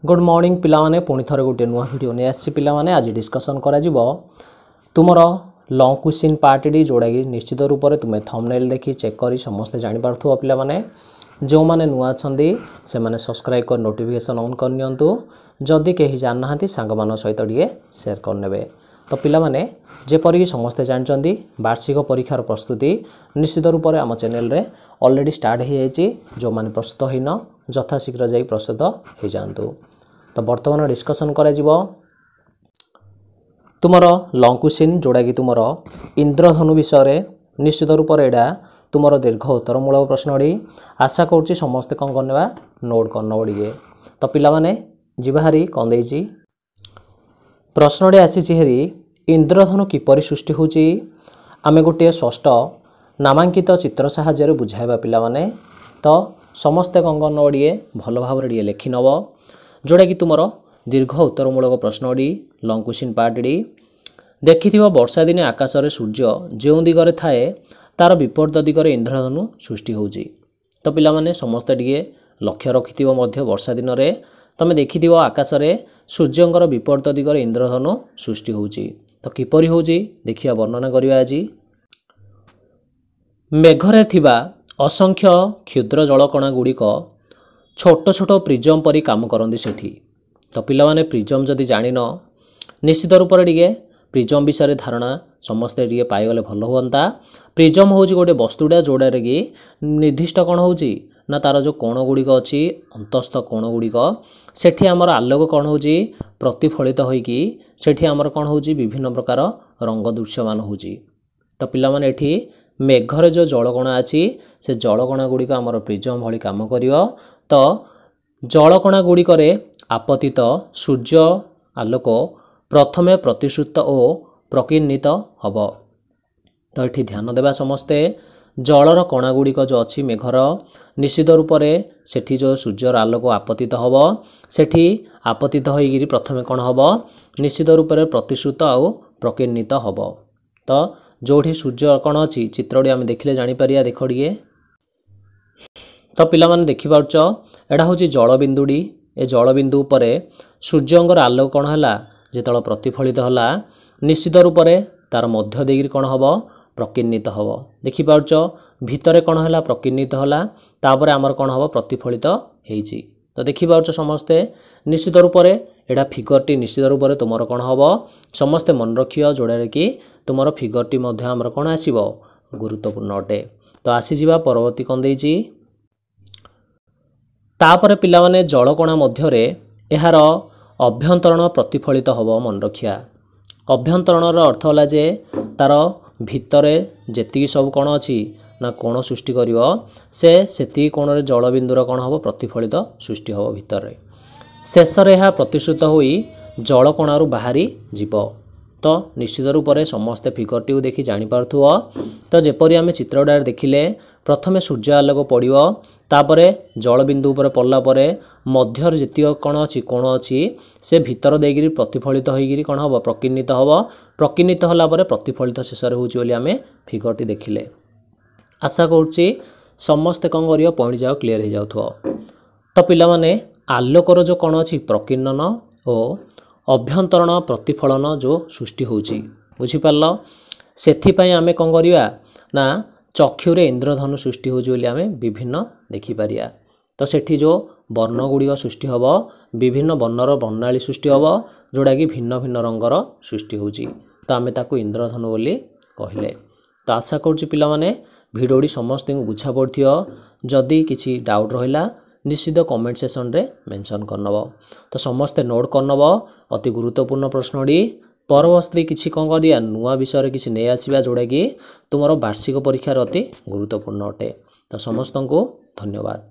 Good morning पिलामाने पुणी थरे गोटे नुआ वीडियो नहीं आसी पिलामाने आज डिस्कशन करा जिवो तुमर लॉन्ग क्वेश्चन पार्ट डी जोड़ा कि निश्चित रूप से तुम्हें थंबनेल देखि चेक करी समस्ते जानि पारथुवा पिलामाने जो माने नुआ छंदी से माने सब्सक्राइब कर नोटिफिकेशन ऑन कर नियंतु जदि केही जान नाहंती सांग मान सहित टिके शेयर करनेबे। तो पिलामाने जेपरि कि समस्ते जानचंदी वार्षिक परीक्षार प्रस्तुति निश्चित रूप से आम चैनल रे ऑलरेडी स्टार्ट हो जाइए। जो माने प्रस्तुत होइना यथाशीघ्र जाई प्रस्तुत हो जातु। तो वर्तमान डिस्कशन करा जिवो तुमर लॉन्ग क्वेश्चन जोड़ा कि तुमर इंद्रधनु विषय निश्चित रूप से एडा तुमर दीर्घ उत्तरमूलक प्रश्नटी आशा करुच्ची समस्ते कौन करने नोट करने टे। तो पिला माने जीवाहारी कौन देइची प्रश्नटी आसी हेरी इंद्रधनु किपरि सृष्टि होची आमे गोटे षष्ठ नामांकित चित्र साहाय्य बुझाइबा पिला माने। तो समस्ते कौन करने टे भल भाव लिखि नब जोड़ा कि तुमर दीर्घ उत्तरमूलक प्रश्नटी लॉन्ग क्वेश्चन पार्ट डी देखि वर्षा दिने आकाश रे सूर्य जो दिगरे थाए तार विपरीत दिगरे इंद्रधनु सृष्टि होची। तो पिला माने समस्ते टिके लक्ष्य रखिथिबो मध्य वर्षा दिन रे तमे देखिथिबो आकाश रे सूर्यंकर विपरीत दिगरे इंद्रधनु सृष्टि होची। तो किपरि होची देखिया वर्णना करिया आज। मेघरे थिबा असंख्य क्षुद्र जलकणा गुड़िक छोट छोट प्रिजम परी काम करती सेठी। तो पिला माने प्रिजम जदि जानिन निश्चित रूप से टिके प्रिजम विषय धारणा समस्ते टिके पाइगले भल हुअंता। प्रिजम होची गोटे वस्तुटा जोड़ा कि निर्दिष्ट कौन होची ना तार जो कोण गुड़िक अच्छी अंतस्थ कोण गुड़िक सेठी आमर आलोक कौन होची प्रतिफलित होइकी सेठी आमर कौन होची विभिन्न प्रकार रंग दृश्यमान होची। तो पिला माने एठी मेघरे जो जलकणा अच्छी से जलकणा गुड़िक आमर प्रिजम भली काम करिवो। तो जलकणा गुड़िक आपतित सूर्य आलोक प्रथमे प्रतिश्रुत और प्रकीर्णित हब। तो ये ध्यान देवा समस्ते जलर कणा गुड़िक जो अच्छी मेघर निश्चित रूप से सेठी जो सूर्यर आलोक आपतित हब सेठी आपतित होइगिरी प्रथमे कौन हब निश्चित रूप से प्रतिश्रुत और प्रकीर्णित हब। तो जोठी सूर्य कौन अच्छी चित्रटी आम देखिले जानीपर देख टे। तो पिला माने देखि पारुच एटा होची जलबिंदुडी ए जलबिंदु उपरे सूर्यंकर आलोक कौन है जिते प्रतिफलित होला निश्चित रूप से तार मध्य देगी कौन हम प्रकीर्णित हम देखिपारुच भितर कौन है प्रकीर्णित होला तापर आमर कौन हम प्रतिफलित होइची। तो देखिपारुच समस्ते निश्चित रूप से एटा फिगरटी निश्चित रूप से तुमर कौन हम समस्ते मन रखियो जोड़ा कि तुमर फिगरटी आमर कौन आसीबो गुरुत्वपूर्ण अटे। तो आसीजिबा परवर्ती कौन देइची तापर पिला माने जलकणा मध्यरे एहार अभ्यंतरण प्रतिफलित हब मन रखिया। अभ्यंतरणर अर्थ होला जे तार भितरे जेतिकी सब कोण अछि ना कोण सृष्टि करिवो से सेति कोणरे जलबिंदुर कोण हबो प्रतिफलित सृष्टि हबो भितरे शेषरे एहा प्रतिश्रुत होई जलकणारु बाहरी जीव। तो निश्चित रूप से समस्ते फिगरटी देखि जानि पारथुओ। तो जेपरि आमे चित्रडार देखिले प्रथमे सूर्य आलोक पड़िवो तापरे जलबिंदु उपर पड़ला परे मध्यर जेतिक कौन अच्छी कोण अच्छी से भितर देगिरी प्रतिफलित होइगिरी कौन हम प्रकीर्णित हम प्रकीर्णित होला परे प्रतिफलित शेष होची बोली आमे फिगरटी देखिले। आशा करुच्ची समस्ते कौन करियो पॉइंट जाओ क्लियर हो जाउथो। तो पिला माने आलोकर जो कौन अच्छी प्रकीर्णन और अभ्यंतरण प्रतिफलन जो सृष्टि होची बुझी पारलो सेथिपई आमे कौन करिया ना चक्षुरे इंद्रधनु सृष्टि होची बोली आमे विभिन्न देखिपारिया। तो सेठी जो वर्ण गुड़िक सृष्टि हब विभिन्न वर्णर वर्णाली सृष्टि हब जोड़ा कि भिन्न भिन्न रंगर सृष्टि होची। तो आमे ताकू इंद्रधनु बोली कहले। तो आशा करुच्ची पिला माने भिडियोटी समस्त को बुझा पड़थियो जदि किछि डाउट रहिला निश्चित कमेंट सेक्शन रे मेंशन करनब। तो समस्ते नोट करनब अति गुरुत्वपूर्ण प्रश्नटी परवर्ती किछि कौन करिया नुआ विषय किछि नै आसीबा जोड़ा कि तुमर वार्षिक परीक्षार अति गुरुत्वपूर्ण अटे। तो समस्त को धन्यवाद।